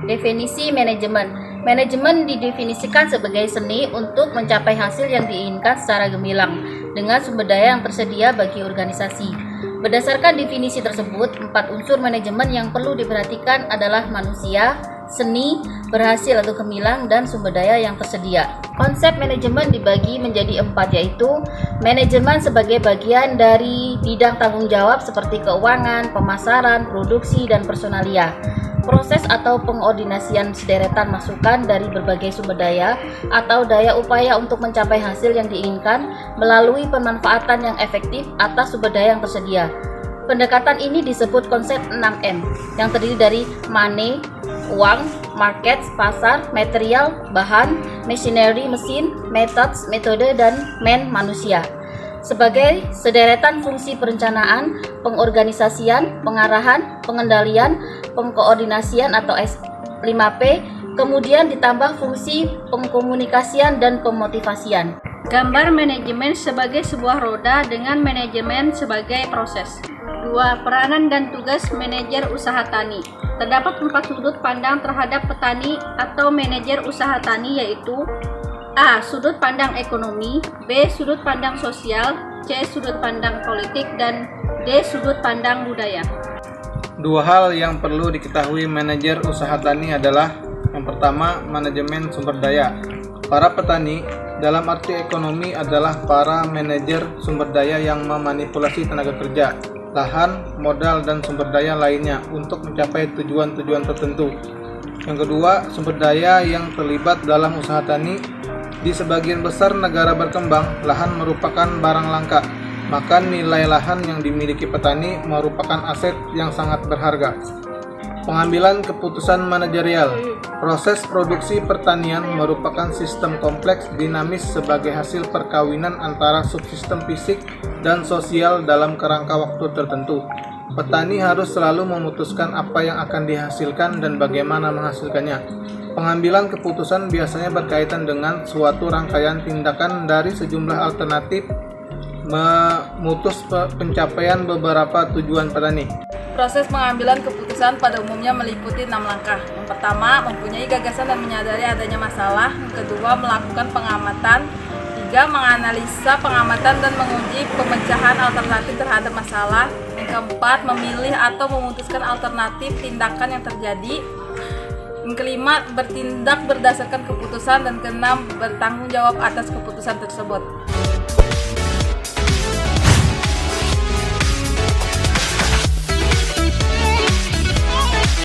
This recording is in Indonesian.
Definisi manajemen. Manajemen didefinisikan sebagai seni untuk mencapai hasil yang diinginkan secara gemilang dengan sumber daya yang tersedia bagi organisasi. Berdasarkan definisi tersebut, 4 unsur manajemen yang perlu diperhatikan adalah manusia, seni, berhasil atau gemilang, dan sumber daya yang tersedia. Konsep manajemen dibagi menjadi 4, yaitu manajemen sebagai bagian dari bidang tanggung jawab seperti keuangan, pemasaran, produksi, dan personalia. Proses atau pengordinasian sederetan masukan dari berbagai sumber daya atau daya upaya untuk mencapai hasil yang diinginkan melalui pemanfaatan yang efektif atas sumber daya yang tersedia. Pendekatan ini disebut konsep 6M yang terdiri dari money, uang, market, pasar, material, bahan, machinery, mesin, methods, metode, dan man, manusia. Sebagai sederetan fungsi perencanaan, pengorganisasian, pengarahan, pengendalian, pengkoordinasian atau S5P, kemudian ditambah fungsi pengkomunikasian dan pemotivasian. Gambar manajemen sebagai sebuah roda dengan manajemen sebagai proses. 2. Peranan dan tugas manajer usaha tani. Terdapat 4 sudut pandang terhadap petani atau manajer usaha tani, yaitu A. Sudut pandang ekonomi, B. Sudut pandang sosial, C. Sudut pandang politik, dan D. Sudut pandang budaya. 2 hal yang perlu diketahui manajer usaha tani adalah: yang pertama, manajemen sumber daya. Para petani dalam arti ekonomi adalah para manajer sumber daya yang memanipulasi tenaga kerja, lahan, modal, dan sumber daya lainnya untuk mencapai tujuan-tujuan tertentu. Yang kedua, sumber daya yang terlibat dalam usaha tani. Di sebagian besar negara berkembang, lahan merupakan barang langka, maka nilai lahan yang dimiliki petani merupakan aset yang sangat berharga. Pengambilan keputusan manajerial. Proses produksi pertanian merupakan sistem kompleks dinamis sebagai hasil perkawinan antara subsistem fisik dan sosial dalam kerangka waktu tertentu. Petani harus selalu memutuskan apa yang akan dihasilkan dan bagaimana menghasilkannya. Pengambilan keputusan biasanya berkaitan dengan suatu rangkaian tindakan dari sejumlah alternatif memutus pencapaian beberapa tujuan petani. Proses pengambilan keputusan pada umumnya meliputi 6 langkah. Yang pertama, mempunyai gagasan dan menyadari adanya masalah. Yang kedua, melakukan pengamatan. 3. Menganalisa pengamatan dan menguji pemecahan alternatif terhadap masalah. Yang keempat, memilih atau memutuskan alternatif tindakan yang terjadi. Yang kelima, bertindak berdasarkan keputusan. Dan keenam, bertanggung jawab atas keputusan tersebut.